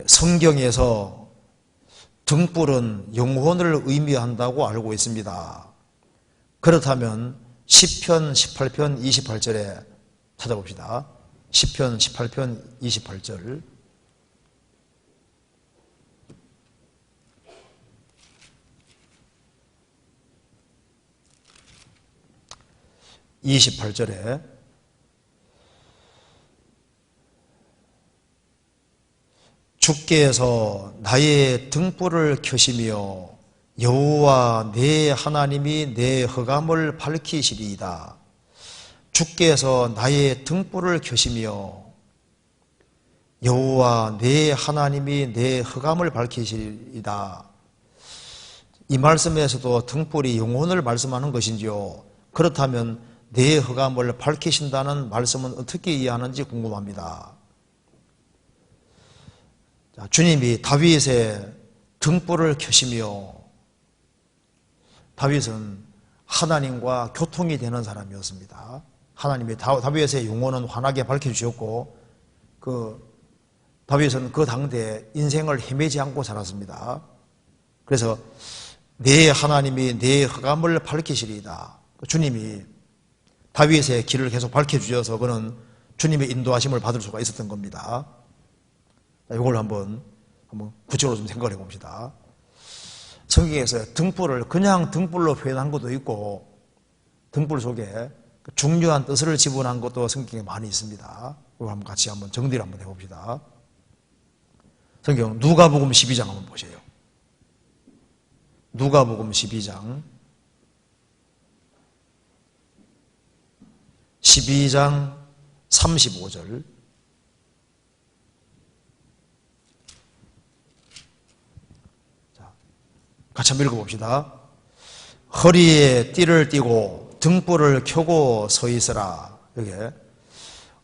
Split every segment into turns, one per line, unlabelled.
성경에서 등불은 영혼을 의미한다고 알고 있습니다. 그렇다면 시편 18편 28절에 찾아봅시다. 시편 18편 28절. 28절에 주께서 나의 등불을 켜시며 여호와 내 하나님이 내 흑암을 밝히시리이다. 주께서 나의 등불을 켜시며 여호와 내 하나님이 내 흑암을 밝히시리이다. 이 말씀에서도 등불이 영혼을 말씀하는 것인지요? 그렇다면 내 흑암을 밝히신다는 말씀은 어떻게 이해하는지 궁금합니다. 자, 주님이 다윗의 등불을 켜시며, 다윗은 하나님과 교통이 되는 사람이었습니다. 하나님이 다윗의 영혼은 환하게 밝혀주셨고, 다윗은 그 당대에 인생을 헤매지 않고 살았습니다. 그래서 내 하나님이 내 흑암을 밝히시리이다. 주님이 다윗의 길을 계속 밝혀주셔서 그는 주님의 인도하심을 받을 수가 있었던 겁니다. 이걸 한번 구체적으로 좀 생각해 봅시다. 성경에서 등불을 그냥 등불로 표현한 것도 있고, 등불 속에 중요한 뜻을 집어넣은 것도 성경에 많이 있습니다. 이걸 한번 같이 한번 정리를 한번 해봅시다. 성경 누가복음 12장 한번 보세요. 누가복음 12장 35절. 자, 같이 한번 읽어봅시다. 허리에 띠를 띠고 등불을 켜고 서 있으라. 여기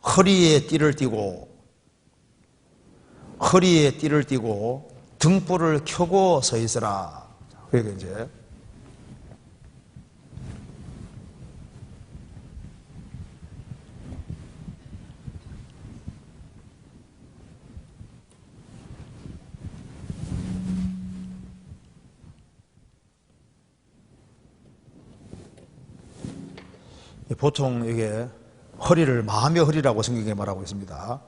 허리에 띠를 띠고 등불을 켜고 서 있으라. 그러니까 이제 보통 이게 허리를 마음의 허리라고 성경에 말하고 있습니다.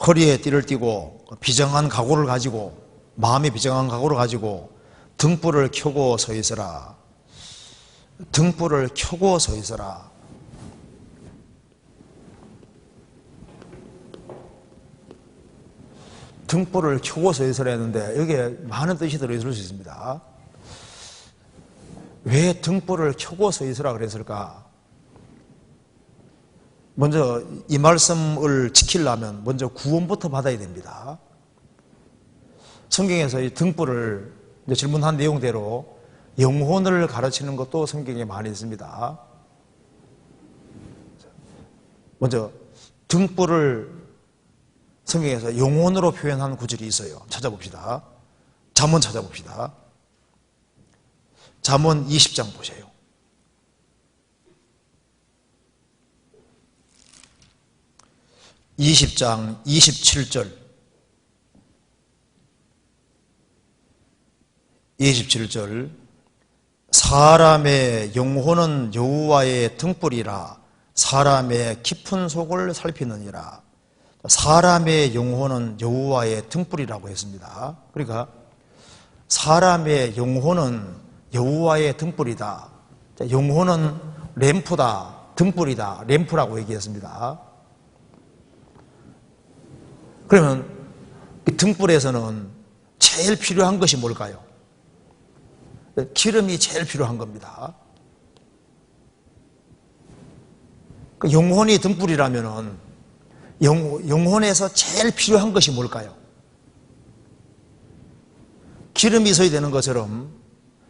허리에 띠를 띠고 비정한 각오를 가지고, 마음의 비정한 각오를 가지고 등불을 켜고 서 있으라. 등불을 켜고 서 있으라. 등불을 켜고 서 있으라 했는데 여기에 많은 뜻이 들어있을 수 있습니다. 왜 등불을 켜고 서 있으라 그랬을까? 먼저 이 말씀을 지키려면 먼저 구원부터 받아야 됩니다. 성경에서 이 등불을 질문한 내용대로 영혼을 가르치는 것도 성경에 많이 있습니다. 먼저 등불을 성경에서 영혼으로 표현한 구절이 있어요. 찾아봅시다. 잠언 찾아봅시다. 잠언 20장 보세요. 20장 27절. 27절. 사람의 영혼은 여호와의 등불이라 사람의 깊은 속을 살피느니라. 사람의 영혼은 여호와의 등불이라고 했습니다. 그러니까 사람의 영혼은 여호와의 등불이다. 영혼은 램프다, 등불이다, 램프라고 얘기했습니다. 그러면 이 등불에서는 제일 필요한 것이 뭘까요? 기름이 제일 필요한 겁니다. 영혼이 등불이라면 영혼에서 제일 필요한 것이 뭘까요? 기름이 있어야 되는 것처럼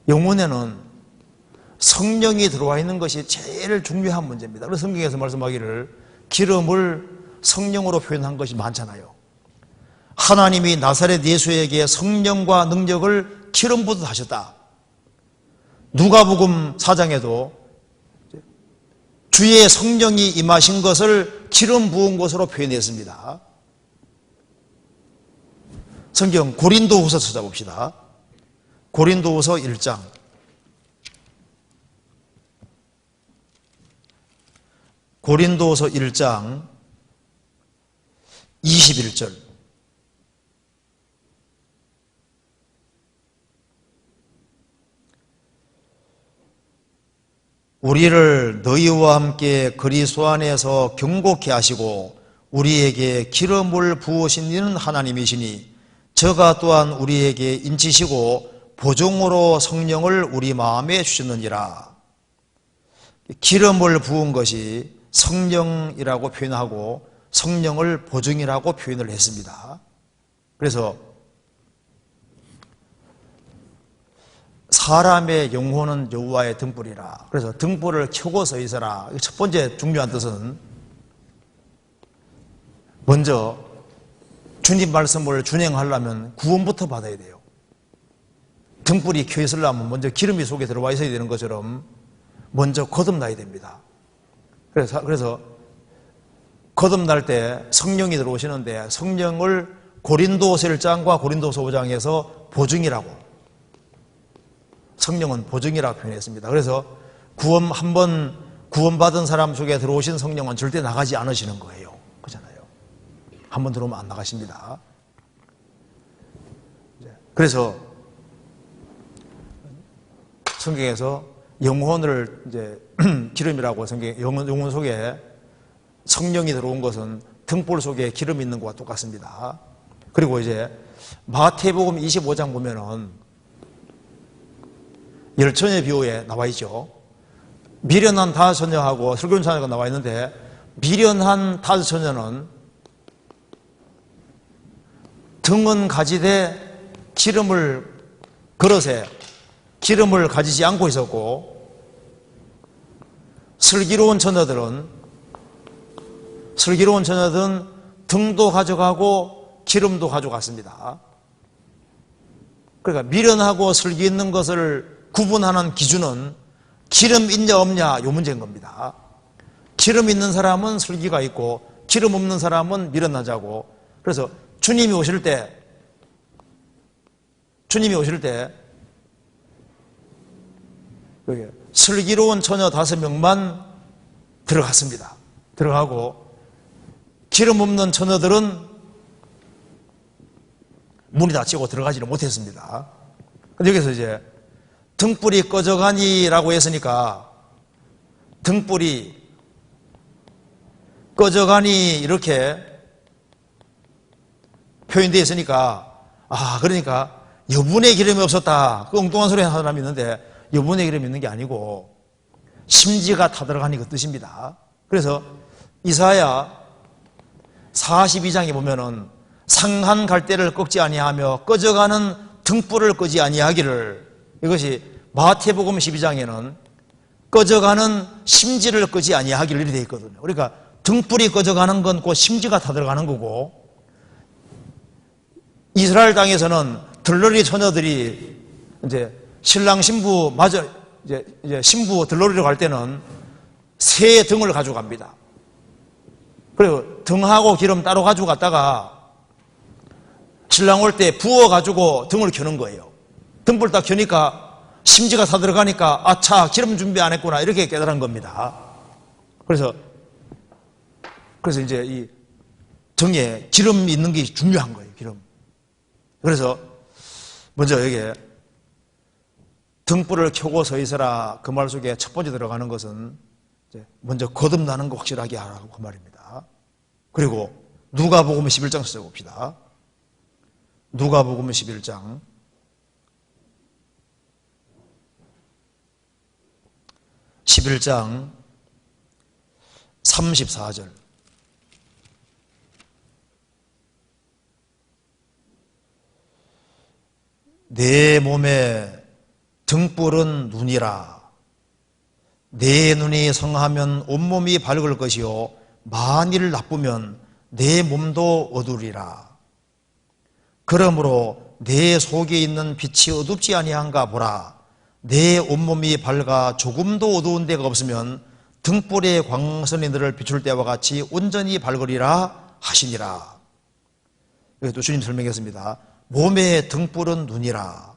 영혼에는 성령이 들어와 있는 것이 제일 중요한 문제입니다. 그래서 성경에서 말씀하기를 기름을 성령으로 표현한 것이 많잖아요. 하나님이 나사렛 예수에게 성령과 능력을 기름 부듯 하셨다. 누가복음 4장에도 주의 성령이 임하신 것을 기름 부은 것으로 표현했습니다. 성경 고린도후서 찾아봅시다. 고린도후서 1장. 고린도후서 1장 21절. 우리를 너희와 함께 그리스도 안에서 경고케 하시고 우리에게 기름을 부으신 이는 하나님이시니 저가 또한 우리에게 인치시고 보증으로 성령을 우리 마음에 주셨느니라. 기름을 부은 것이 성령이라고 표현하고 성령을 보증이라고 표현을 했습니다. 그래서 사람의 영혼은 여호와의 등불이라. 그래서 등불을 켜고 서 있어라. 첫 번째 중요한 뜻은 먼저 주님 말씀을 준행하려면 구원부터 받아야 돼요. 등불이 켜 있으려면 먼저 기름이 속에 들어와 있어야 되는 것처럼 먼저 거듭나야 됩니다. 그래서 거듭날 때 성령이 들어오시는데 성령을 고린도서 1장과 고린도서 5장에서 보증이라고, 성령은 보증이라고 표현했습니다. 그래서 한번 구원받은 사람 속에 들어오신 성령은 절대 나가지 않으시는 거예요. 그렇잖아요. 한번 들어오면 안 나가십니다. 그래서 성경에서 영혼을 이제 기름이라고 영혼 속에 성령이 들어온 것은 등불 속에 기름이 있는 것과 똑같습니다. 그리고 이제 마태복음 25장 보면은 열처녀 비유에 나와 있죠. 미련한 다섯 처녀하고 슬기로운 처녀가 나와 있는데, 미련한 다섯 처녀는 등은 가지되 그릇에 기름을 가지지 않고 있었고, 슬기로운 처녀들은 등도 가져가고 기름도 가져갔습니다. 그러니까 미련하고 슬기 있는 것을 구분하는 기준은 기름 있냐 없냐 이 문제인 겁니다. 기름 있는 사람은 슬기가 있고 기름 없는 사람은 미련한 자고, 그래서 주님이 오실 때 여기 슬기로운 처녀 5명만 들어갔습니다. 들어가고 기름 없는 처녀들은 문이 닫히고 들어가지를 못했습니다. 근데 여기서 이제 등불이 꺼져가니라고 했으니까, 등불이 꺼져가니 이렇게 표현되어 있으니까, 그러니까 여분의 기름이 없었다, 그 엉뚱한 소리 하는 사람이 있는데, 여분의 기름이 있는 게 아니고 심지가 타들어가니 그 뜻입니다. 그래서 이사야 42장에 보면은 상한 갈대를 꺾지 아니하며 꺼져가는 등불을 끄지 아니하기를, 이것이 마태복음 12장에는 꺼져가는 심지를 끄지 아니하기를 이렇게 되어 있거든요. 그러니까 등불이 꺼져가는 건 곧 심지가 타들어가는 거고, 이스라엘 땅에서는 들러리 처녀들이 이제 신랑 신부 이제 신부 들러리로 갈 때는 새 등을 가져갑니다. 그리고 등하고 기름 따로 가지고 갔다가 신랑 올 때 부어가지고 등을 켜는 거예요. 등불 딱 켜니까 심지가 다 들어가니까 아차, 기름 준비 안 했구나, 이렇게 깨달은 겁니다. 그래서 이제 이 등에 기름이 있는 게 중요한 거예요, 기름. 그래서 먼저 여기에 등불을 켜고 서 있어라, 그 말 속에 첫 번째 들어가는 것은 이제 먼저 거듭나는 거 확실하게 하라고 그 말입니다. 그리고 누가복음 11장 써봅시다. 누가복음 11장 34절. 내 몸에 등불은 눈이라. 내 눈이 성하면 온몸이 밝을 것이요 만일 나쁘면 내 몸도 어두리라. 그러므로 내 속에 있는 빛이 어둡지 아니한가 보라. 내 온몸이 밝아 조금도 어두운 데가 없으면 등불의 광선이 너를 비출 때와 같이 온전히 밝으리라 하시니라. 여기 또 주님 설명했습니다. 몸의 등불은 눈이라.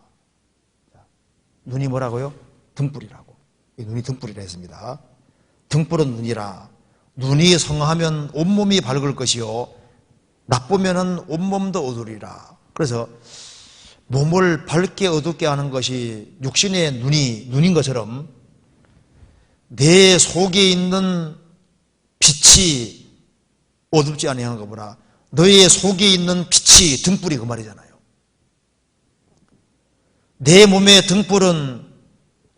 눈이 뭐라고요? 등불이라고. 눈이 등불이라 했습니다. 등불은 눈이라. 눈이 성하면 온몸이 밝을 것이요 나쁘면은 온몸도 어두리라. 그래서 몸을 밝게 어둡게 하는 것이 육신의 눈인 것처럼 내 속에 있는 빛이 어둡지 아니한 거 보라. 너의 속에 있는 빛이 등불이 그 말이잖아요. 내 몸의 등불은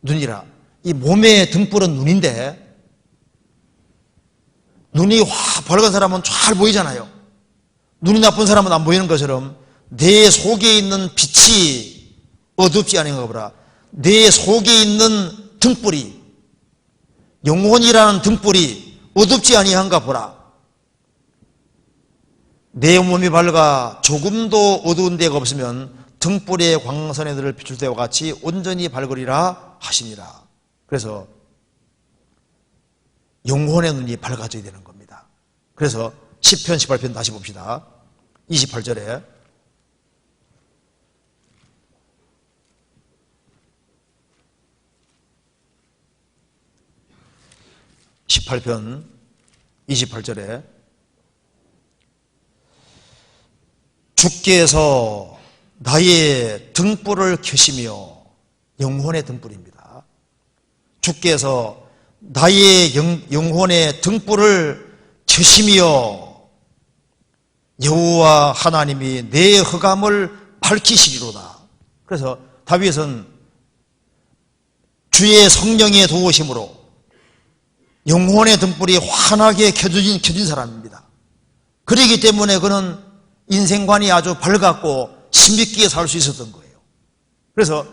눈이라. 이 몸의 등불은 눈인데 눈이 확 밝은 사람은 잘 보이잖아요. 눈이 나쁜 사람은 안 보이는 것처럼 내 속에 있는 빛이 어둡지 아니한가 보라. 내 속에 있는 등불이, 영혼이라는 등불이 어둡지 아니한가 보라. 내 몸이 밝아 조금도 어두운 데가 없으면 등불의 광선에 들을 비출 때와 같이 온전히 밝으리라 하시니라. 그래서 영혼의 눈이 밝아져야 되는 겁니다. 그래서 시편 18편 다시 봅시다. 28절에 18편 28절에 주께서 나의 등불을 켜시며, 영혼의 등불입니다. 주께서 나의 영혼의 등불을 켜시며 여호와 하나님이 내 흑암을 밝히시리로다. 그래서 다윗은 주의 성령의 도우심으로 영혼의 등불이 환하게 켜진 사람입니다. 그렇기 때문에 그는 인생관이 아주 밝았고 신비있게 살 수 있었던 거예요. 그래서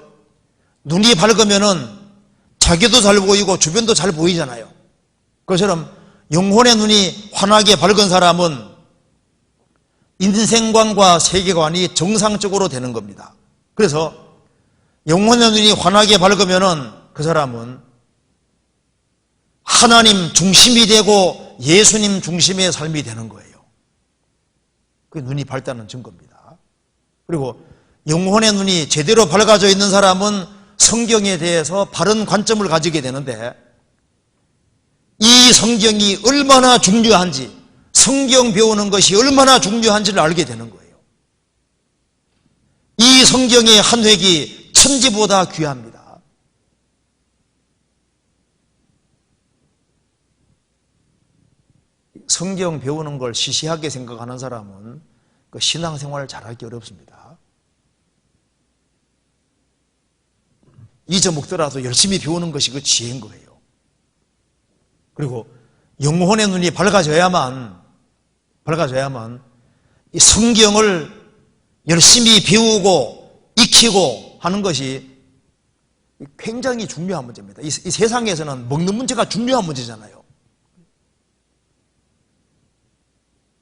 눈이 밝으면은 자기도 잘 보이고 주변도 잘 보이잖아요. 그것처럼 영혼의 눈이 환하게 밝은 사람은 인생관과 세계관이 정상적으로 되는 겁니다. 그래서 영혼의 눈이 환하게 밝으면은 그 사람은 하나님 중심이 되고 예수님 중심의 삶이 되는 거예요. 그게 눈이 밝다는 증거입니다. 그리고 영혼의 눈이 제대로 밝아져 있는 사람은 성경에 대해서 바른 관점을 가지게 되는데, 이 성경이 얼마나 중요한지, 성경 배우는 것이 얼마나 중요한지를 알게 되는 거예요. 이 성경의 한 획이 천지보다 귀합니다. 성경 배우는 걸 시시하게 생각하는 사람은 그 신앙생활을 잘하기 어렵습니다. 잊어먹더라도 열심히 배우는 것이 그 지혜인 거예요. 그리고 영혼의 눈이 밝아져야만 이 성경을 열심히 배우고 익히고 하는 것이 굉장히 중요한 문제입니다. 이 세상에서는 먹는 문제가 중요한 문제잖아요.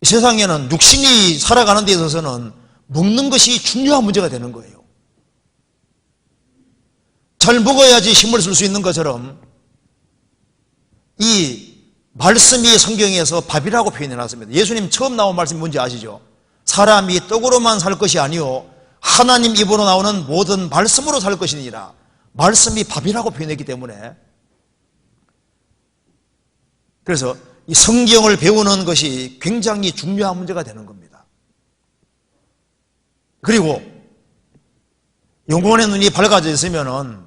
이 세상에는 육신이 살아가는 데 있어서는 먹는 것이 중요한 문제가 되는 거예요. 잘 먹어야지 힘을 쓸 수 있는 것처럼 이 말씀이 성경에서 밥이라고 표현해놨습니다. 예수님 처음 나온 말씀이 뭔지 아시죠? 사람이 떡으로만 살 것이 아니요 하나님 입으로 나오는 모든 말씀으로 살 것이니라. 말씀이 밥이라고 표현했기 때문에, 그래서 이 성경을 배우는 것이 굉장히 중요한 문제가 되는 겁니다. 그리고 영혼의 눈이 밝아져 있으면은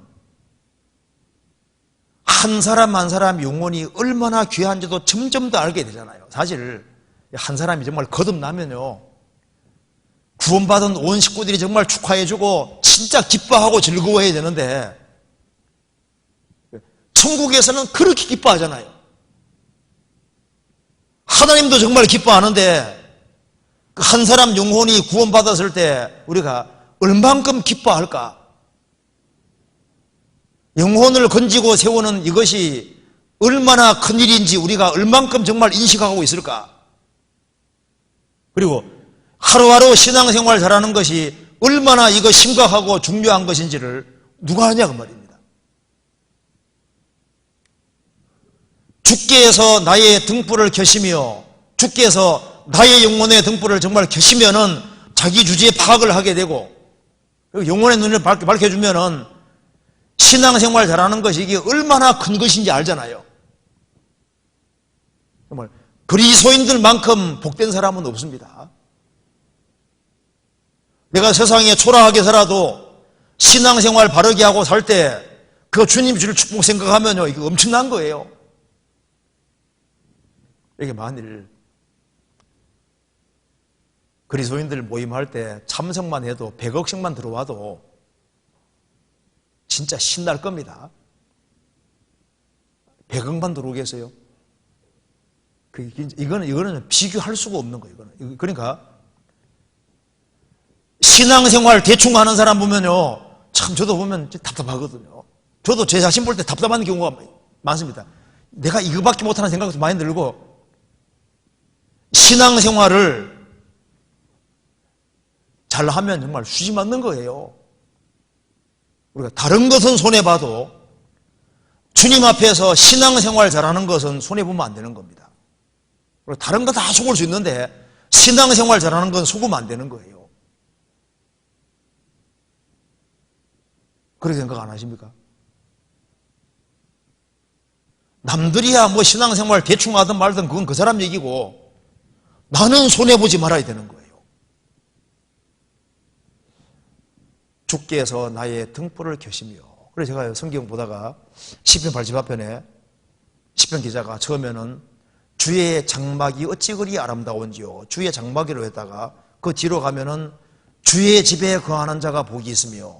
한 사람 한 사람 영혼이 얼마나 귀한지도 점점 더 알게 되잖아요. 사실 한 사람이 정말 거듭나면요, 구원받은 온 식구들이 정말 축하해주고 진짜 기뻐하고 즐거워해야 되는데, 천국에서는 그렇게 기뻐하잖아요. 하나님도 정말 기뻐하는데 그 한 사람 영혼이 구원받았을 때 우리가 얼만큼 기뻐할까? 영혼을 건지고 세우는 이것이 얼마나 큰 일인지 우리가 얼만큼 정말 인식하고 있을까? 그리고 하루하루 신앙생활 잘하는 것이 얼마나 이거 심각하고 중요한 것인지를 누가 아냐 그 말입니다. 주께서 나의 등불을 켜시며, 주께서 나의 영혼의 등불을 정말 켜시면은 자기 주제에 파악을 하게 되고, 그리고 영혼의 눈을 밝혀주면은 신앙생활 잘하는 것이 이게 얼마나 큰 것인지 알잖아요. 정말 그리스도인들만큼 복된 사람은 없습니다. 내가 세상에 초라하게 살아도 신앙생활 바르게 하고 살 때 그 주님 주실 축복 생각하면요, 이거 엄청난 거예요. 이게 만일 그리스도인들 모임할 때 참석만 해도 100억씩만 들어와도 진짜 신날 겁니다. 100억만 들어오겠어요? 이거는 비교할 수가 없는 거예요. 그러니까 신앙생활 대충 하는 사람 보면요, 참 저도 보면 답답하거든요. 저도 제 자신 볼 때 답답한 경우가 많습니다. 내가 이거밖에 못하는 생각도 많이 들고, 신앙생활을 잘하면 정말 수지 맞는 거예요. 우리가 다른 것은 손해봐도 주님 앞에서 신앙생활 잘하는 것은 손해보면 안 되는 겁니다. 다른 거 다 속을 수 있는데 신앙생활 잘하는 건 속으면 안 되는 거예요. 그렇게 생각 안 하십니까? 남들이야 뭐 신앙생활 대충 하든 말든 그건 그 사람 얘기고, 나는 손해보지 말아야 되는 거예요. 주께서 나의 등불을 켜시며. 그래서 제가 성경 보다가 시편 88편에 시편 기자가 처음에는 주의 장막이 어찌 그리 아름다운지요, 주의 장막이로 했다가 그 뒤로 가면은 주의 집에 거하는 자가 복이 있으며,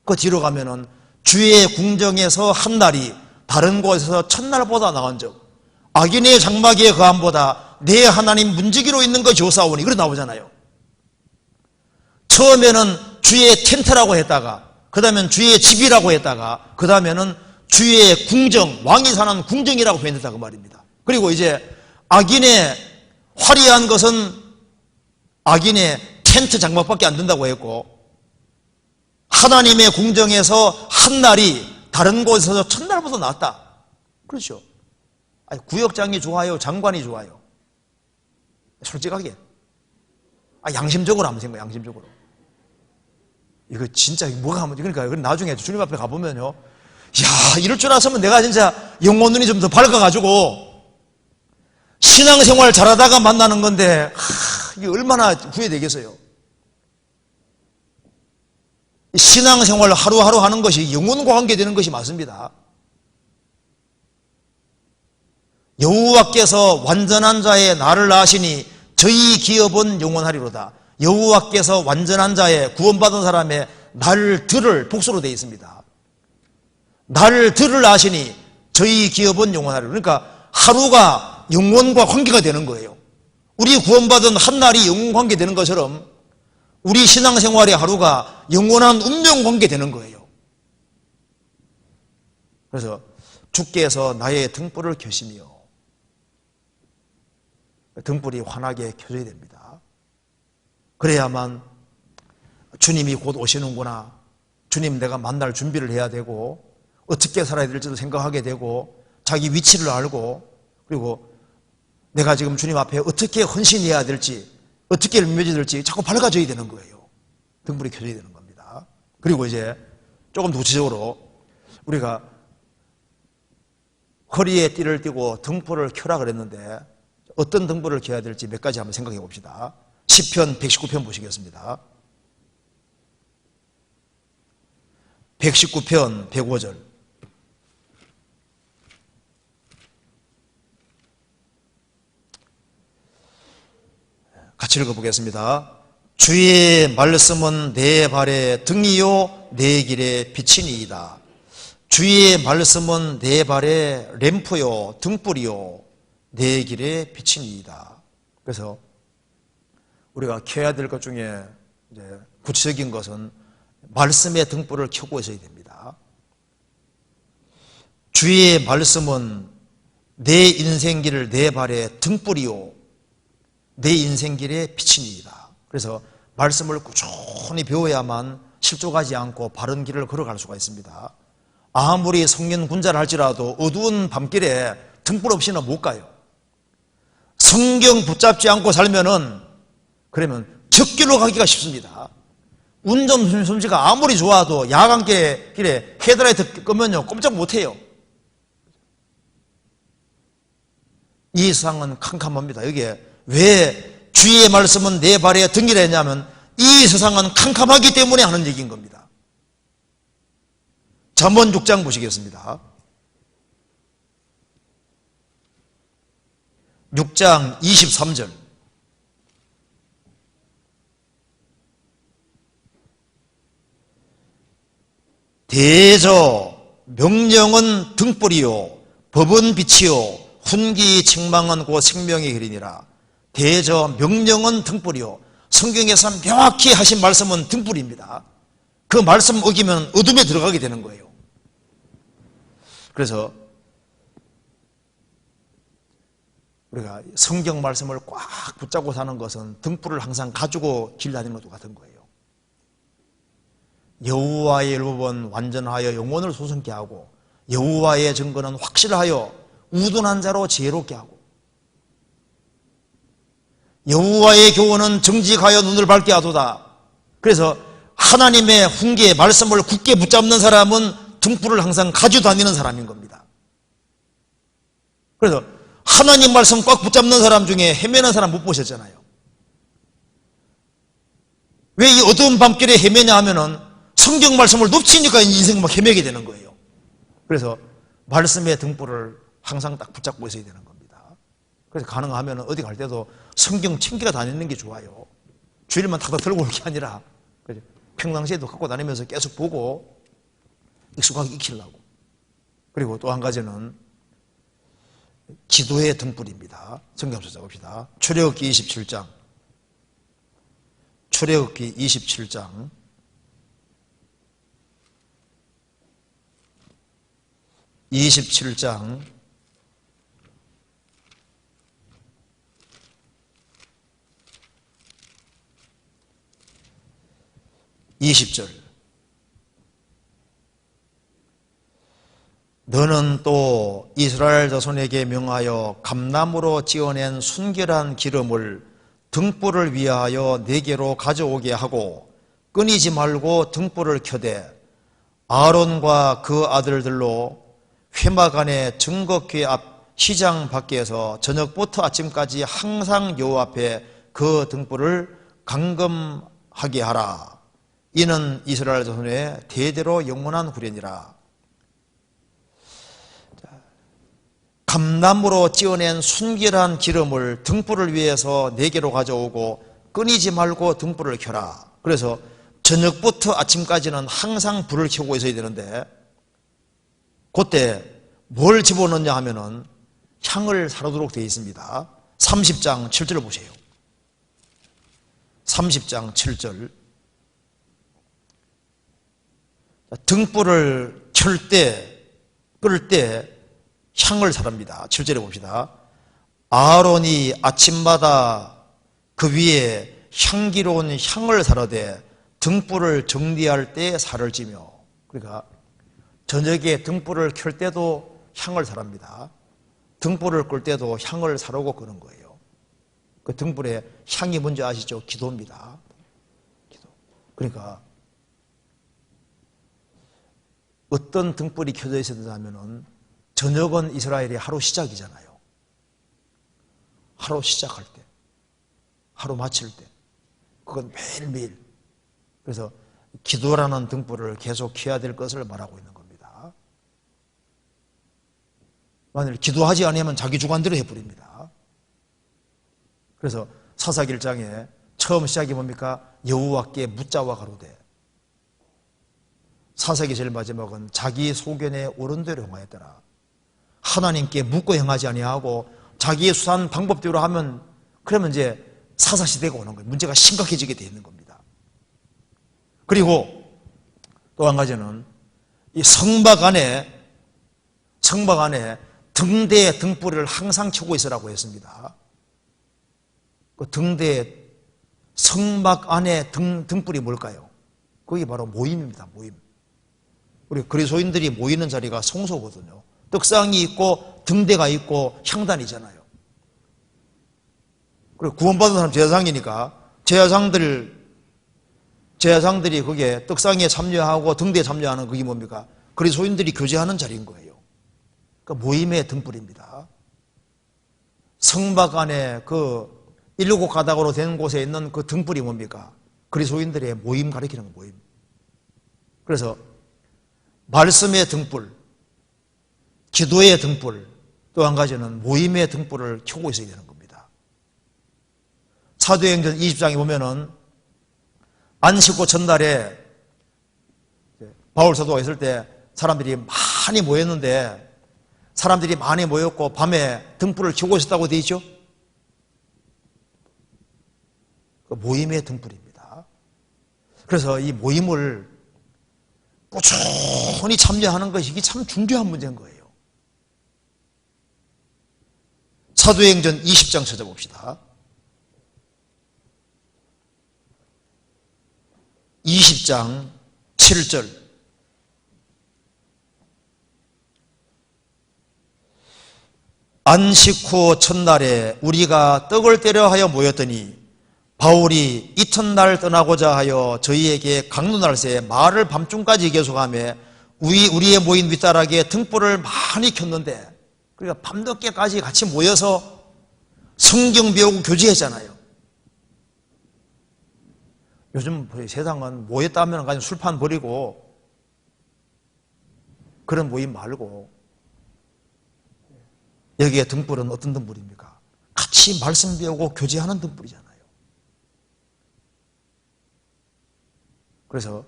그 뒤로 가면은 주의 궁정에서 한 날이 다른 곳에서 첫날보다 나은 적, 악인의 장막에 거함보다 내 하나님 문지기로 있는 거 좋사오니, 그래 나오잖아요. 처음에는 주의 텐트라고 했다가, 그 다음에는 주의 집이라고 했다가, 그 다음에는 주의 궁정, 왕이 사는 궁정이라고 표현했다 그 말입니다. 그리고 이제 악인의 화려한 것은 악인의 텐트 장막밖에 안 된다고 했고, 하나님의 궁정에서 한 날이 다른 곳에서 첫날보다 낫다. 그렇죠. 아니, 구역장이 좋아요, 장관이 좋아요? 솔직하게. 양심적으로 한번 생각해요, 양심적으로. 이거 진짜 뭐가 하면, 그러니까 나중에 주님 앞에 가보면요, 야, 이럴 줄 알았으면 내가 진짜 영혼 눈이 좀 더 밝아가지고 신앙생활 잘하다가 만나는 건데, 이게 얼마나 후회되겠어요. 신앙생활 하루하루 하는 것이 영혼과 관계되는 것이 맞습니다. 여호와께서 완전한 자의 나를 아시니 저희 기업은 영원하리로다. 여호와께서 완전한 자의 구원받은 사람의 나를 들을 복수로 되어 있습니다. 나를 들을 아시니 저희 기업은 영원하리로다. 그러니까 하루가 영혼과 관계가 되는 거예요. 우리 구원받은 한 날이 영혼 관계 되는 것처럼 우리 신앙생활의 하루가 영원한 운명 관계 되는 거예요. 그래서 주께서 나의 등불을 켜시며, 등불이 환하게 켜져야 됩니다. 그래야만 주님이 곧 오시는구나, 주님 내가 만날 준비를 해야 되고, 어떻게 살아야 될지도 생각하게 되고, 자기 위치를 알고, 그리고 내가 지금 주님 앞에 어떻게 헌신해야 될지, 어떻게 맺어야 될지 자꾸 밝아져야 되는 거예요. 등불이 켜져야 되는 겁니다. 그리고 이제 조금 더 구체적으로 우리가 허리에 띠를 띠고 등불을 켜라 그랬는데 어떤 등불을 켜야 될지 몇 가지 한번 생각해 봅시다. 시편 119편 보시겠습니다. 119편 105절. 같이 읽어보겠습니다. 주의 말씀은 내 발의 등이요 내 길의 빛이니이다. 주의 말씀은 내 발의 램프요 등불이요 내 길의 빛이니이다. 그래서 우리가 켜야 될 것 중에 이제 구체적인 것은 말씀의 등불을 켜고 있어야 됩니다. 주의 말씀은 내 인생길을 내 발의 등불이요 내 인생길의 빛이니이다. 그래서 말씀을 꾸준히 배워야만 실족하지 않고 바른 길을 걸어갈 수가 있습니다. 아무리 성년군자를 할지라도 어두운 밤길에 등불 없이는 못 가요. 성경 붙잡지 않고 살면은 그러면 적길로 가기가 쉽습니다. 운전 솜씨가 아무리 좋아도 야간길에 헤드라이트 끄면요 꼼짝 못해요. 이 세상은 캄캄합니다. 여기에 왜 주의 말씀은 내 발에 등이라 했냐면 이 세상은 캄캄하기 때문에 하는 얘기인 겁니다. 잠언 6장 보시겠습니다. 6장 23절. 대저 명령은 등불이요 법은 빛이요 훈기 책망은 곧 생명의 길이니라. 대저 명령은 등불이요. 성경에서 명확히 하신 말씀은 등불입니다. 그 말씀 어기면 어둠에 들어가게 되는 거예요. 그래서 우리가 성경 말씀을 꽉 붙잡고 사는 것은 등불을 항상 가지고 길 다니는 것도 같은 거예요. 여호와의 율법은 완전하여 영혼을 소성케 하고 여호와의 증거는 확실하여 우둔한 자로 지혜롭게 하고 여호와의 교훈은 정직하여 눈을 밝게 하도다. 그래서 하나님의 훈계 말씀을 굳게 붙잡는 사람은 등불을 항상 가지고 다니는 사람인 겁니다. 그래서 하나님 말씀 꽉 붙잡는 사람 중에 헤매는 사람 못 보셨잖아요. 왜 이 어두운 밤길에 헤매냐 하면은 성경 말씀을 놓치니까 인생 막 헤매게 되는 거예요. 그래서 말씀의 등불을 항상 딱 붙잡고 있어야 되는 겁니다. 그래서 가능하면 어디 갈 때도 성경 챙겨 다니는 게 좋아요. 주일만 탁탁 들고 올 게 아니라 평상시에도 갖고 다니면서 계속 보고 익숙하게 익히려고. 그리고 또 한 가지는 기도의 등불입니다. 성경 찾아봅시다. 출애굽기 27장. 출애굽기 27장. 27장 20절. 너는 또 이스라엘 자손에게 명하여 감나무로 찌어낸 순결한 기름을 등불을 위하여 네게로 가져오게 하고 끊이지 말고 등불을 켜되 아론과 그 아들들로 회막 안에 증거궤 앞 시장 밖에서 저녁부터 아침까지 항상 여호와 앞에 그 등불을 감금하게 하라. 이는 이스라엘 자손의 대대로 영원한 후례니라. 감나무로 찌어낸 순결한 기름을 등불을 위해서 네개로 가져오고 끊이지 말고 등불을 켜라. 그래서 저녁부터 아침까지는 항상 불을 켜고 있어야 되는데 그때 뭘 집어넣냐 하면은 향을 사르도록 되어 있습니다. 30장 7절 보세요. 30장 7절. 등불을 켤 때, 끌 때 향을 사릅니다. 7절에 봅시다. 아론이 아침마다 그 위에 향기로운 향을 사르되 등불을 정리할 때 살을 찌며. 그러니까 저녁에 등불을 켤 때도 향을 사랍니다. 등불을 끌 때도 향을 사르고 끄는 거예요. 그 등불의 향이 뭔지 아시죠? 기도입니다. 기도. 그러니까 어떤 등불이 켜져 있어야 되냐면은 저녁은 이스라엘의 하루 시작이잖아요. 하루 시작할 때, 하루 마칠 때, 그건 매일매일. 그래서 기도라는 등불을 계속 켜야 될 것을 말하고 있는 겁니다. 만일 기도하지 않으면 자기 주관대로 해버립니다. 그래서 사사기 1장에 처음 시작이 뭡니까? 여호와께 묻자와 가로되. 사사기 제일 마지막은 자기 소견에 옳은 대로 행하였더라. 하나님께 묻고 행하지 아니하고 자기의 수단 방법대로 하면 그러면 이제 사사시대가 오는 거예요. 문제가 심각해지게 되어 있는 겁니다. 그리고 또 한 가지는 이 성막 안에 등대에 등불을 항상 켜고 있으라고 했습니다. 그 등대 성막 안에 등불이 뭘까요? 그게 바로 모임입니다. 모임. 우리 그리스도인들이 모이는 자리가 성소거든요. 떡상이 있고 등대가 있고 향단이잖아요. 그리고 구원받은 사람 제사장이니까 제사장들이 거기에 떡상에 참여하고 등대에 참여하는 그게 뭡니까? 그리스도인들이 교제하는 자리인 거예요. 그러니까 모임의 등불입니다. 성막 안에 그 일곱 가닥으로 된 곳에 있는 그 등불이 뭡니까? 그리스도인들의 모임 가리키는 거, 모임. 그래서 말씀의 등불, 기도의 등불, 또 한 가지는 모임의 등불을 켜고 있어야 되는 겁니다. 사도행전 20장에 보면은 안식구 전날에 바울 사도가 있을 때 사람들이 많이 모였는데, 사람들이 많이 모였고 밤에 등불을 켜고 있었다고 되어 있죠? 그 모임의 등불입니다. 그래서 이 모임을 꾸준히 참여하는 것이 이게 참 중요한 문제인 거예요. 사도행전 20장 찾아봅시다. 20장 7절. 안식 후 첫날에 우리가 떡을 떼려 하여 모였더니 바울이 이튿날 떠나고자 하여 저희에게 강론할새 말을 밤중까지 계속하며 우리의 모인 윗다락에 등불을 많이 켰는데, 그러니까 밤늦게까지 같이 모여서 성경 배우고 교제했잖아요. 요즘 세상은 모였다면 그냥 술판 버리고 그런 모임 말고, 여기에 등불은 어떤 등불입니까? 같이 말씀 배우고 교제하는 등불이잖아요. 그래서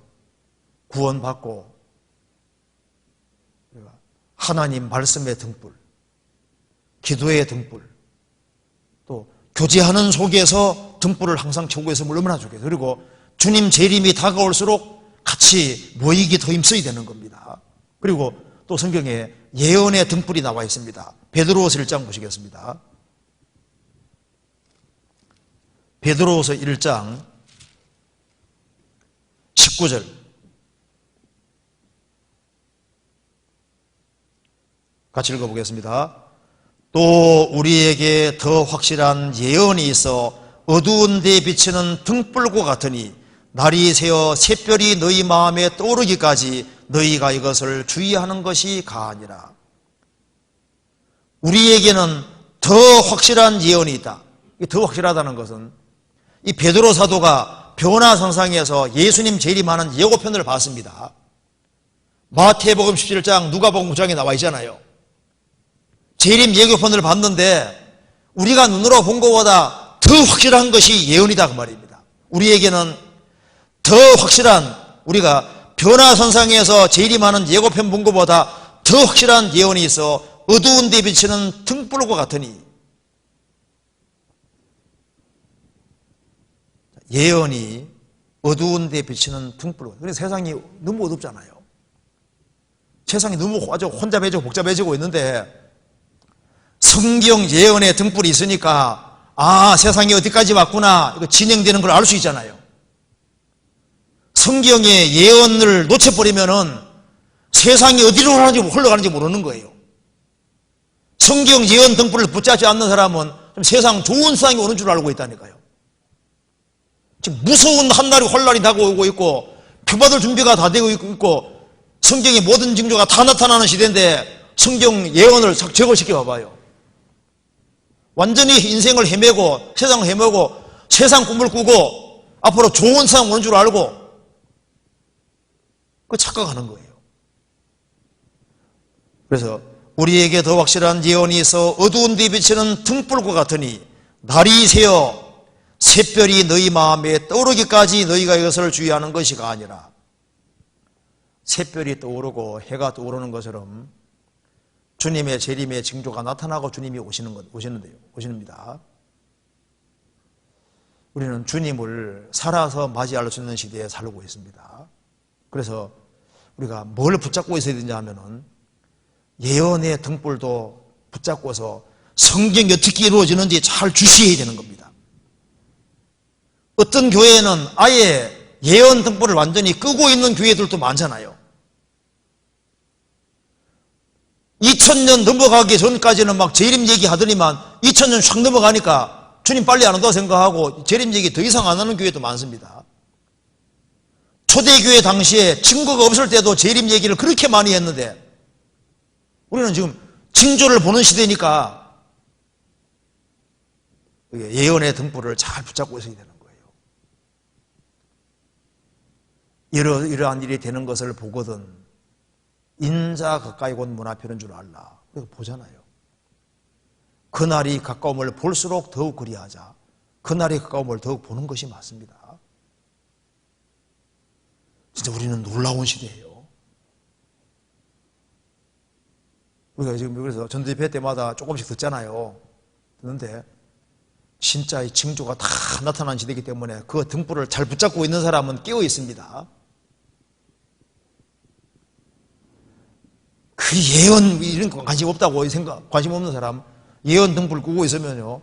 구원받고 하나님 말씀의 등불, 기도의 등불, 또 교제하는 속에서 등불을 항상 켜고 있으면 얼마나 좋겠어요. 그리고 주님 재림이 다가올수록 같이 모이기 더 힘써야 되는 겁니다. 그리고 또 성경에 예언의 등불이 나와 있습니다. 베드로후서 1장 보시겠습니다. 베드로후서 1장 19절. 같이 읽어보겠습니다. 또 우리에게 더 확실한 예언이 있어 어두운 데 비치는 등불과 같으니 날이 새어 샛별이 너희 마음에 떠오르기까지 너희가 이것을 주의하는 것이 가하니라. 우리에게는 더 확실한 예언이 있다. 더 확실하다는 것은 이 베드로 사도가 변화상상에서 예수님 재림하는 예고편을 봤습니다. 마태복음 17장, 누가복음 9장에 나와 있잖아요. 재림 예고편을 봤는데 우리가 눈으로 본 것보다 더 확실한 것이 예언이다 그 말입니다. 우리에게는 더 확실한, 우리가 변화선상에서 재림하는 예고편 본 것보다 더 확실한 예언이 있어 어두운 데 비치는 등불과 같으니, 예언이 어두운 데 비치는 등불. 그래서 세상이 너무 어둡잖아요. 세상이 너무 아주 혼잡해지고 복잡해지고 있는데 성경 예언의 등불이 있으니까 세상이 어디까지 왔구나, 이거 진행되는 걸 알 수 있잖아요. 성경의 예언을 놓쳐버리면은 세상이 어디로 흘러가는지 모르는 거예요. 성경 예언 등불을 붙잡지 않는 사람은 좀 세상 좋은 세상이 오는 줄 알고 있다니까요. 지금 무서운 한날이 헐날이 다가오고 있고 표받을 준비가 다 되고 있고 성경의 모든 징조가 다 나타나는 시대인데 성경 예언을 싹 제거시켜 봐봐요. 완전히 인생을 헤매고 세상을 헤매고 세상 꿈을 꾸고 앞으로 좋은 세상 오는 줄 알고 그 착각하는 거예요. 그래서 우리에게 더 확실한 예언이 있어 어두운 데 비치는 등불과 같으니 날이 새어 샛별이 너희 마음에 떠오르기까지 너희가 이것을 주의하는 것이가 아니라, 샛별이 떠오르고 해가 떠오르는 것처럼 주님의 재림의 징조가 나타나고 주님이 오시는데요. 우리는 주님을 살아서 맞이할 수 있는 시대에 살고 있습니다. 그래서 우리가 뭘 붙잡고 있어야 되냐 하면은 예언의 등불도 붙잡고서 성경이 어떻게 이루어지는지 잘 주시해야 되는 겁니다. 어떤 교회는 아예 예언 등불을 완전히 끄고 있는 교회들도 많잖아요. 2000년 넘어가기 전까지는 막 재림 얘기하더니만 2000년 샥 넘어가니까 주님 빨리 안 온다고 생각하고 재림 얘기 더 이상 안 하는 교회도 많습니다. 초대교회 당시에 증거가 없을 때도 재림 얘기를 그렇게 많이 했는데 우리는 지금 징조를 보는 시대니까 예언의 등불을 잘 붙잡고 있어야 되는 거예요. 이러한 일이 되는 것을 보거든 인자 가까이 곧 문 앞에 있는 줄 알라. 그래서 보잖아요. 그날이 가까움을 볼수록 더욱 그리하자. 그날이 가까움을 더욱 보는 것이 맞습니다. 진짜 우리는 놀라운 시대예요. 우리가 지금 그래서 전도집회 때마다 조금씩 듣잖아요. 듣는데 진짜 이 징조가 다 나타난 시대이기 때문에 그 등불을 잘 붙잡고 있는 사람은 깨어 있습니다. 그 예언 이런 거 관심 없다고 관심 없는 사람 예언 등불 끄고 있으면요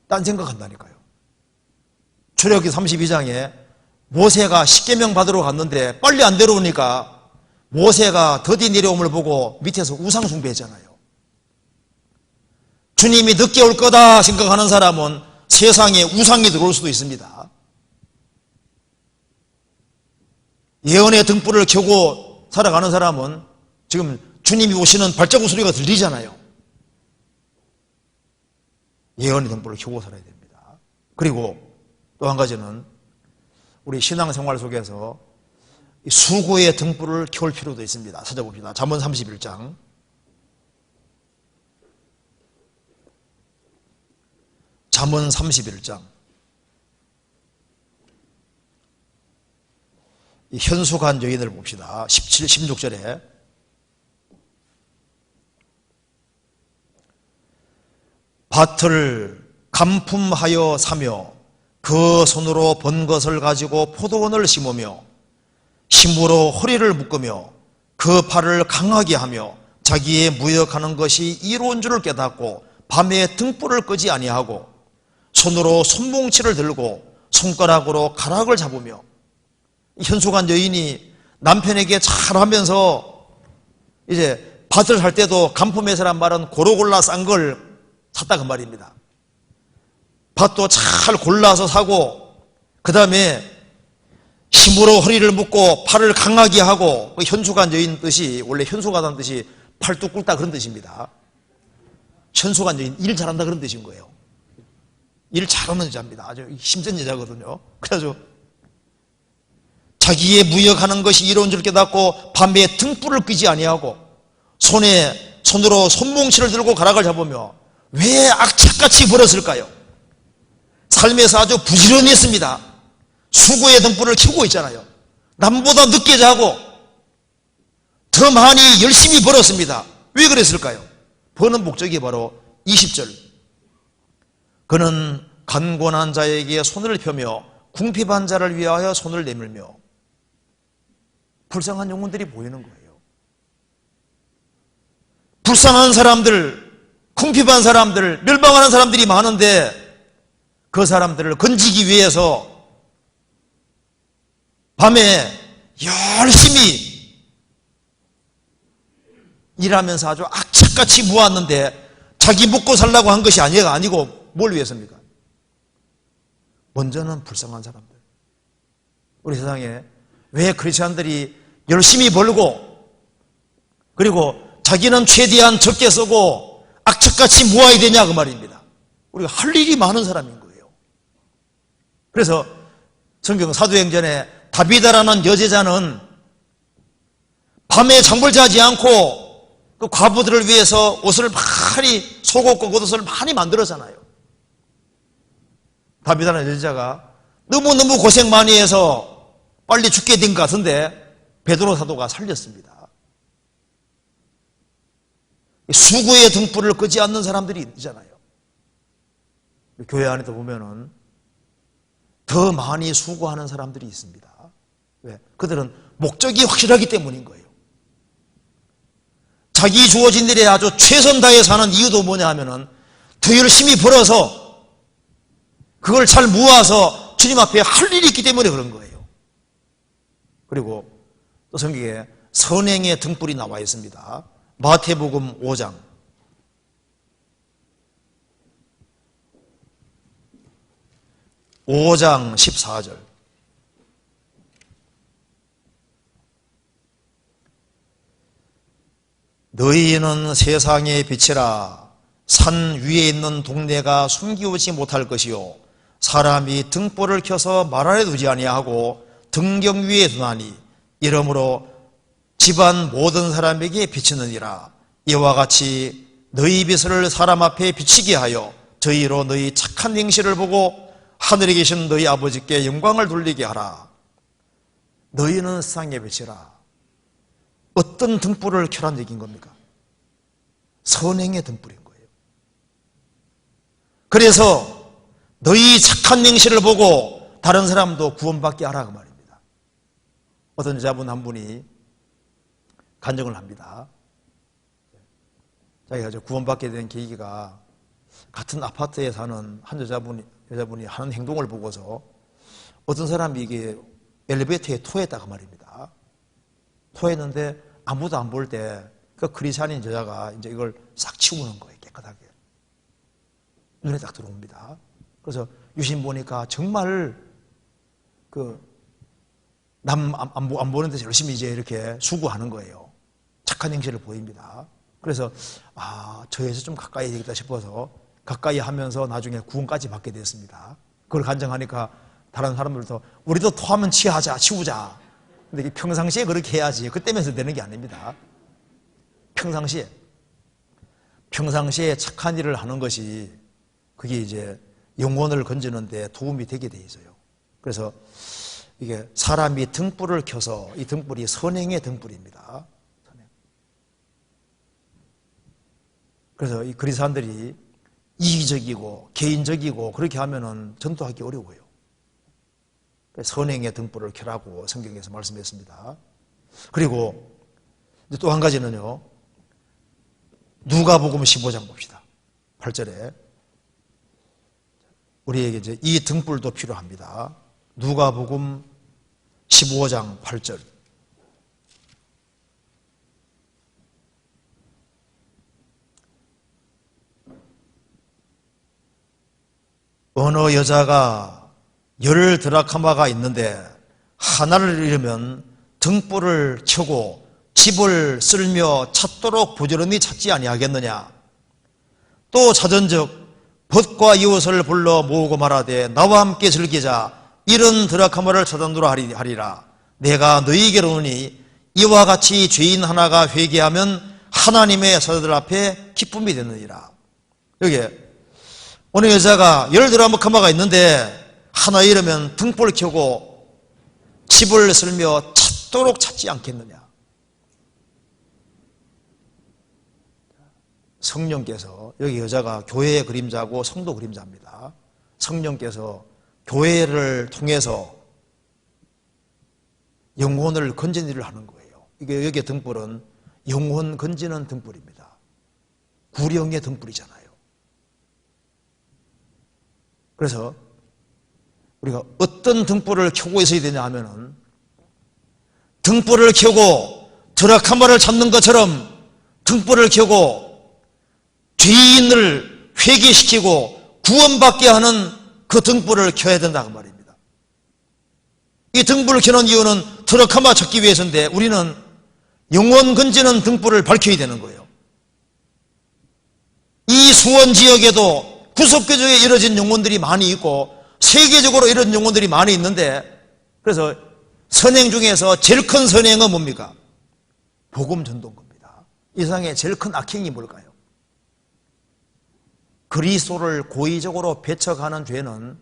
딴 생각한다니까요. 출애굽기 32장에 모세가 십계명 받으러 갔는데 빨리 안 내려오니까 모세가 더디 내려옴을 보고 밑에서 우상 숭배했잖아요. 주님이 늦게 올 거다 생각하는 사람은 세상에 우상이 들어올 수도 있습니다. 예언의 등불을 켜고 살아가는 사람은 지금 주님이 오시는 발자국 소리가 들리잖아요. 예언의 등불을 켜고 살아야 됩니다. 그리고 또 한 가지는 우리 신앙생활 속에서 수고의 등불을 켜울 필요도 있습니다. 찾아봅시다. 잠언 31장. 잠언 31장. 현숙한 여인을 봅시다. 17, 16절에 밭을 감품하여 사며 그 손으로 번 것을 가지고 포도원을 심으며 힘으로 허리를 묶으며 그 팔을 강하게 하며 자기의 무역하는 것이 이로운 줄을 깨닫고 밤에 등불을 끄지 아니하고 손으로 손뭉치를 들고 손가락으로 가락을 잡으며 현숙한 여인이 남편에게 잘하면서 이제 밭을 살 때도 감품에서란 말은 고루골라 싼 걸 샀다 그 말입니다. 밭도 잘 골라서 사고 그 다음에 힘으로 허리를 묶고 팔을 강하게 하고 현숙한 여인 뜻이 원래 현숙하다는 뜻이 팔뚝 굵다 그런 뜻입니다. 현숙한 여인 일 잘한다 그런 뜻인 거예요. 일 잘하는 여자입니다. 아주 힘센 여자거든요. 그래서 자기의 무역하는 것이 이로운 줄 깨닫고 밤에 등불을 끄지 아니하고 손으로 손뭉치를 들고 가락을 잡으며 왜 악착같이 벌었을까요? 삶에서 아주 부지런히 했습니다. 수고의 등불을 켜고 있잖아요. 남보다 늦게 자고 더 많이 열심히 벌었습니다. 왜 그랬을까요? 버는 목적이 바로 20절. 그는 간곤한 자에게 손을 펴며 궁핍한 자를 위하여 손을 내밀며. 불쌍한 영혼들이 보이는 거예요. 불쌍한 사람들, 궁핍한 사람들, 멸망하는 사람들이 많은데 그 사람들을 건지기 위해서 밤에 열심히 일하면서 아주 악착같이 모았는데 자기 먹고 살라고 한 것이 아니고 뭘 위해서입니까? 먼저는 불쌍한 사람들. 우리 세상에 왜 크리스천들이 열심히 벌고 그리고 자기는 최대한 적게 쓰고 악착같이 모아야 되냐 그 말입니다. 우리가 할 일이 많은 사람인 거예요. 그래서 성경 사도행전에 다비다라는 여제자는 밤에 잠을 자지 않고 그 과부들을 위해서 옷을 많이 속옷과 겉옷을 많이 만들었잖아요. 다비다라는 여제자가 너무너무 고생 많이 해서 빨리 죽게 된 것 같은데 베드로 사도가 살렸습니다. 수고의 등불을 끄지 않는 사람들이 있잖아요. 교회 안에도 보면은 더 많이 수고하는 사람들이 있습니다. 왜? 그들은 목적이 확실하기 때문인 거예요. 자기 주어진 일에 아주 최선 다해 사는 이유도 뭐냐 하면은 더 열심히 벌어서 그걸 잘 모아서 주님 앞에 할 일이 있기 때문에 그런 거예요. 그리고 또 성경에 선행의 등불이 나와 있습니다. 마태복음 5장 5장 14절. 너희는 세상의 빛이라. 산 위에 있는 동네가 숨기우지 못할 것이요 사람이 등불을 켜서 말 아래 두지 아니하고 등경 위에 두나니 이러므로 집안 모든 사람에게 비치느니라. 이와 같이 너희 빛을 사람 앞에 비치게 하여 저희로 너희 착한 행실을 보고 하늘에 계신 너희 아버지께 영광을 돌리게 하라. 너희는 세상의 빛이라. 어떤 등불을 켜란 얘기인 겁니까? 선행의 등불인 거예요. 그래서 너희 착한 행실을 보고 다른 사람도 구원받게 하라 그 말입니다. 어떤 여자분 한 분이 간증을 합니다. 자기가 구원받게 된 계기가 같은 아파트에 사는 한 여자분이 하는 행동을 보고서 어떤 사람이 이게 엘리베이터에 토했다고 말입니다. 토했는데 아무도 안 볼 때 그 크리스찬인 여자가 이제 이걸 싹 치우는 거예요. 깨끗하게. 눈에 딱 들어옵니다. 그래서 유심 보니까 정말 남 안 보는 데서 열심히 이제 이렇게 수고하는 거예요. 착한 행실을 보입니다. 그래서 저에서 좀 가까이 되겠다 싶어서 가까이 하면서 나중에 구원까지 받게 됐습니다. 그걸 간증하니까 다른 사람들도 우리도 토하면 치우자. 근데 평상시에 그렇게 해야지. 그때면서 되는 게 아닙니다. 평상시에 착한 일을 하는 것이 그게 이제 영혼을 건지는 데 도움이 되게 돼 있어요. 그래서 이게 사람이 등불을 켜서 이 등불이 선행의 등불입니다. 선행. 그래서 이 그리스도인들이 이기적이고 개인적이고 그렇게 하면은 전도하기 어려워요. 선행의 등불을 켜라고 성경에서 말씀했습니다. 그리고 또 한 가지는요. 누가복음 15장 봅시다. 8절에 우리에게 이제 이 등불도 필요합니다. 누가복음 15장 8절. 어느 여자가 10드라크마가 있는데 하나를 잃으면 등불을 켜고 집을 쓸며 찾도록 부지런히 찾지 아니하겠느냐. 또 찾은즉 벗과 이웃을 불러 모으고 말하되 나와 함께 즐기자. 70드라크마를 찾아누라 하리라. 내가 너희에게로 오니 이와 같이 죄인 하나가 회개하면 하나님의 사자들 앞에 기쁨이 되느니라. 여기 어느 여자가 10드라크마가 있는데 하나 잃으면 등불을 켜고 집을 쓸며 찾도록 찾지 않겠느냐. 성령께서, 여기 여자가 교회의 그림자고 성도 그림자입니다. 성령께서 교회를 통해서 영혼을 건지는 일을 하는 거예요. 이게 여기의 등불은 영혼 건지는 등불입니다. 구령의 등불이잖아요. 그래서 우리가 어떤 등불을 켜고 있어야 되냐 하면은 등불을 켜고 드라크마를 찾는 것처럼 등불을 켜고 죄인을 회개시키고 구원받게 하는 그 등불을 켜야 된다고 말입니다. 이 등불을 켜는 이유는 드라크마 찾기 위해서인데 우리는 영혼 건지는 등불을 밝혀야 되는 거예요. 이 수원 지역에도 구속교조에 이뤄진 영혼들이 많이 있고 세계적으로 이런 영혼들이 많이 있는데 그래서 선행 중에서 제일 큰 선행은 뭡니까? 복음 전도인 겁니다. 이 세상에 제일 큰 악행이 뭘까요? 그리스도를 고의적으로 배척하는 죄는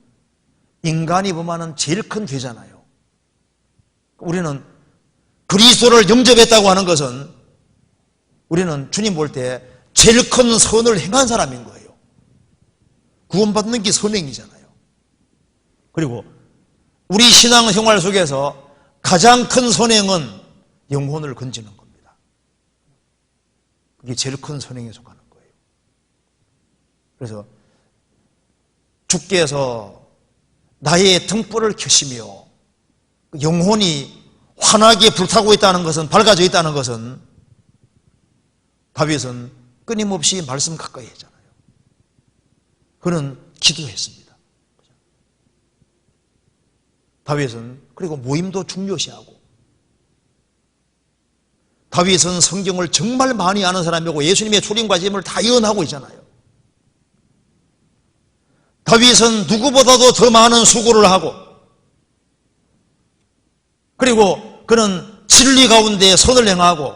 인간이 범하는 제일 큰 죄잖아요. 우리는 그리스도를 영접했다고 하는 것은 우리는 주님 볼 때 제일 큰 선을 행한 사람인 거예요. 구원받는 게 선행이잖아요. 그리고 우리 신앙생활 속에서 가장 큰 선행은 영혼을 건지는 겁니다. 그게 제일 큰 선행에 속하는 거예요. 그래서 주께서 나의 등불을 켜시며 영혼이 환하게 불타고 있다는 것은, 밝아져 있다는 것은 다윗은 끊임없이 말씀 가까이 했잖아요. 그는 기도했습니다. 다윗은 그리고 모임도 중요시하고, 다윗은 성경을 정말 많이 아는 사람이고 예수님의 출인과 재림을 다 예언하고 있잖아요. 다윗은 누구보다도 더 많은 수고를 하고, 그리고 그는 진리 가운데 선을 행하고,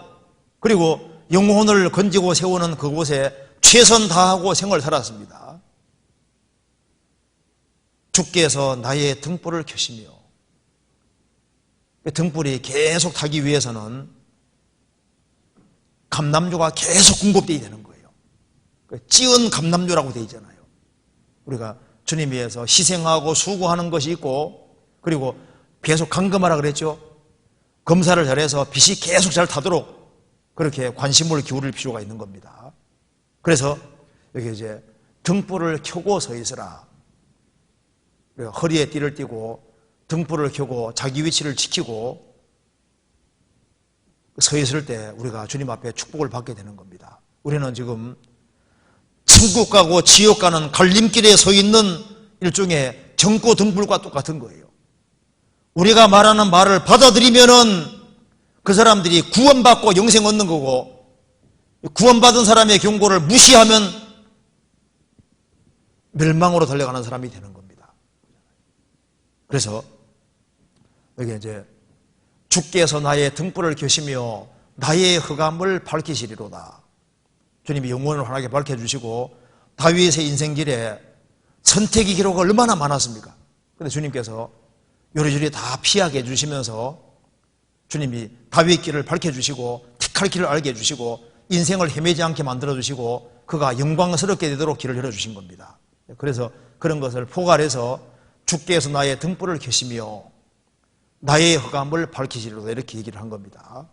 그리고 영혼을 건지고 세우는 그곳에 최선 다하고 생을 살았습니다. 주께서 나의 등불을 켜시며, 등불이 계속 타기 위해서는 감남주가 계속 공급되어야 되는 거예요. 찌은 감남주라고 되어 있잖아요. 우리가 주님 위해서 희생하고 수고하는 것이 있고, 그리고 계속 감금하라 그랬죠. 검사를 잘해서 빛이 계속 잘 타도록 그렇게 관심을 기울일 필요가 있는 겁니다. 그래서 여기 이제 등불을 켜고 서 있으라. 허리에 띠를 띠고 등불을 켜고 자기 위치를 지키고 서 있을 때 우리가 주님 앞에 축복을 받게 되는 겁니다. 우리는 지금 천국 가고 지옥 가는 갈림길에 서 있는 일종의 정고 등불과 똑같은 거예요. 우리가 말하는 말을 받아들이면은 그 사람들이 구원받고 영생 얻는 거고, 구원받은 사람의 경고를 무시하면 멸망으로 달려가는 사람이 되는 겁니다. 그래서 여기 이제 주께서 나의 등불을 켜시며 나의 흑암을 밝히시리로다. 주님이 영혼을 환하게 밝혀주시고, 다윗의 인생길에 선택의 기로가 얼마나 많았습니까? 근데 주님께서 요리조리 다 피하게 해주시면서 주님이 다윗 길을 밝혀주시고 택할 길을 알게 해주시고 인생을 헤매지 않게 만들어주시고 그가 영광스럽게 되도록 길을 열어주신 겁니다. 그래서 그런 것을 포괄해서 주께서 나의 등불을 켜시며 나의 흑암을 밝히시리로다 이렇게 얘기를 한 겁니다.